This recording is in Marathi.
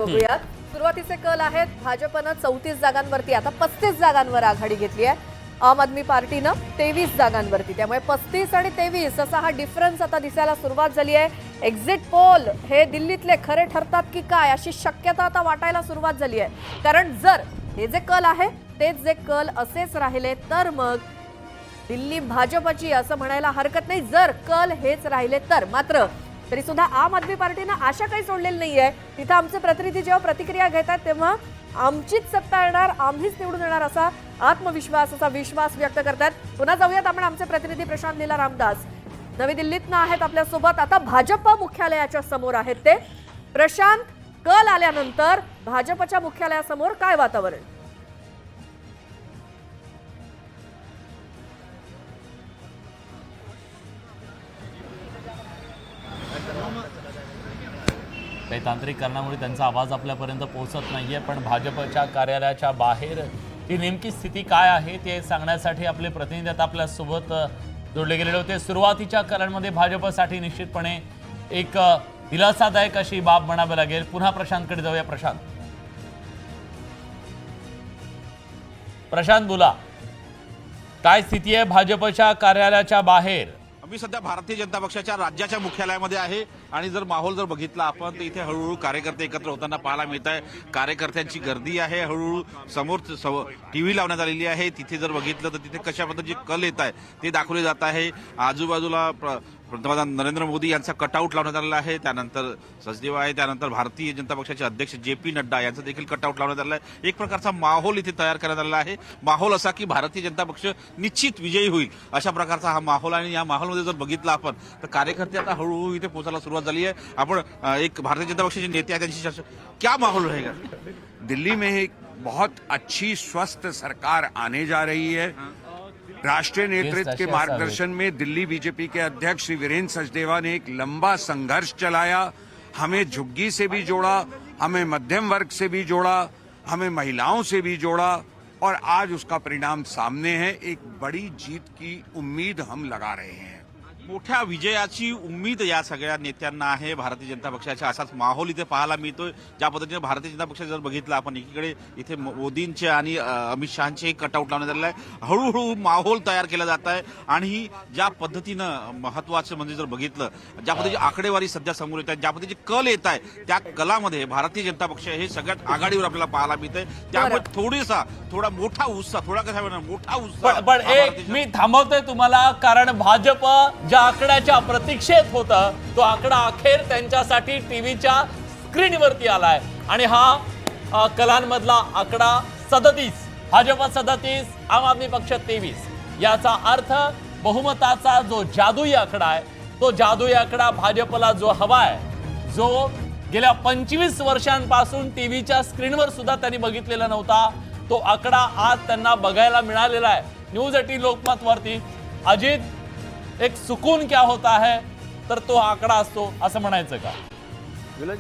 बघूयात। सुरुवातीचे कल आहेत भाजपनं 34 जागांवरती आता 35 जागांवर आघाडी घेतली आहे। आम आदमी पार्टीनं 23 जागांवरती, त्यामुळे 35 आणि 23 असा हा डिफरन्स आता दिसायला सुरुवात झाली आहे। एक्झिट पोल हे दिल्लीतले खरे ठरतात की काय अशी शक्यता आता वाटायला सुरुवात झाली आहे। कारण जर हे जे कल आहे तेच जे कल असेच राहिले तर मग दिल्ली भाजपची असं म्हणायला हरकत नाही। जर कल हेच राहिले तर मात्र तरी सुद्धा आम आदमी पार्टीनं आशा काही सोडलेली नाहीये। तिथं आमचे प्रतिनिधी जेव्हा प्रतिक्रिया घेतात तेव्हा आमचीच सत्ता येणार, आम्हीच निवडून येणार असा आत्मविश्वास, असा विश्वास व्यक्त करतात। पुन्हा जाऊयात आपण आमचे प्रतिनिधी प्रशांत लीला रामदास नवी दिल्लीतनं आहेत आपल्या सोबत। आता भाजप मुख्यालयाच्या समोर आहेत ते। प्रशांत, कल आल्यानंतर भाजपच्या मुख्यालयासमोर काय वातावरण? काही तांत्रिक कारणामुळे त्यांचा आवाज आपल्यापर्यंत पोहोचत नाहीये, पण भाजपच्या कार्यालयाच्या बाहेर ती नेमकी स्थिती काय आहे ते सांगण्यासाठी आपले प्रतिनिधी आता आपल्या सोबत जोडले गेलेले होते। सुरुवातीच्या काळामध्ये भाजपसाठी निश्चितपणे एक दिलासादायक अशी बाब म्हणावी लागेल। पुन्हा प्रशांतकडे जाऊया। प्रशांत बोला, काय स्थिती आहे भाजपच्या कार्यालयाच्या बाहेर? मी सध्या भारतीय जनता पक्षाच्या राज्याच्या मुख्यालयामध्ये आहे आणि जर माहोल जर बघितला आपण तर इथे हळूहळू कार्यकर्ते एकत्र होताना पाहायला मिळत आहे। कार्यकर्त्यांची गर्दी आहे, हळूहळू समोर टीव्ही लावण्यात आलेली आहे। तिथे जर बघितलं तर तिथे कशा पद्धतीचे कल येत आहे ते दाखवले जात आहे। आजूबाजूला पंतप्रधान नरेंद्र मोदी यांचा कटआउट लावण्यात आलेला आहे, त्यानंतर सचदेव आहे, त्यानंतर भारतीय जनता पक्षाचे अध्यक्ष JP नड्डा यांचा देखील कटआउट लावण्यात आलेला आहे। एक प्रकारचा माहोल इथे तयार करण्यात आलेला आहे। माहोल असा की भारतीय जनता पक्ष निश्चित विजयी होईल अशा प्रकारचा हा माहोल। आणि या माहोलमध्ये जर बघितलं आपण तर कार्यकर्ते आता हळूहळू इथे पोहोचायला सुरुवात झाली आहे। आपण एक भारतीय जनता पक्षाचे नेते आहेत त्यांची चर्चा, क्या माहौल रहेगा? दिल्ली में एक बहुत अच्छी स्वस्थ सरकार आने जा रही है। राष्ट्रीय नेतृत्व के मार्गदर्शन में दिल्ली बीजेपी के अध्यक्ष श्री वीरेंद्र सचदेवा ने एक लंबा संघर्ष चलाया। हमें झुग्गी से भी जोड़ा, हमें मध्यम वर्ग से भी जोड़ा, हमें महिलाओं से भी जोड़ा और आज उसका परिणाम सामने है। एक बड़ी जीत की उम्मीद हम लगा रहे हैं। मोठ्या विजयाची उम्मीद या सगळ्या नेत्यांना आहे भारतीय जनता पक्षाचा। असाच माहोल इथे पाहायला मिळतोय। ज्या पद्धतीने भारतीय जनता पक्ष जर बघितलं आपण एकीकडे इथे मोदींचे आणि अमित शहाचे कटआउट लावण्यात आलेलं आहे। हळूहळू माहोल तयार केला जात आहे आणि ज्या पद्धतीनं महत्वाचं म्हणजे जर बघितलं ज्या पद्धतीची आकडेवारी सध्या समोर येत आहे, ज्या पद्धतीचे कल येत आहे त्या कलामध्ये भारतीय जनता पक्ष हे सगळ्यात आघाडीवर आपल्याला पाहायला मिळतंय। त्यामुळे थोडा मोठा उत्साह, थोडा कसा म्हणणार मोठा उत्साह। पण एक मी थांबवतोय तुम्हाला, कारण भाजप ज्या आकड्याच्या प्रतीक्षेत होता तो आकडा अखेर त्यांच्यासाठी टीव्हीच्या स्क्रीनवरती आलाय आणि हा कलांमधला आकडा 37, भाजप 37, आम आदमी पक्ष 23। याचा अर्थ बहुमताचा जो जादुई आकडा आहे तो जादुई आकडा भाजपला जो हवाय, जो गेल्या 25 वर्षांपासून टीव्हीच्या स्क्रीनवर सुद्धा त्यांनी बघितलेला नव्हता, तो आकडा आज त्यांना बघायला मिळालेला आहे। न्यूज 18 लोकमत वरती अजित एक सुकून क्या होता है तर तो आकडा असतो असं म्हणायचं का? विलास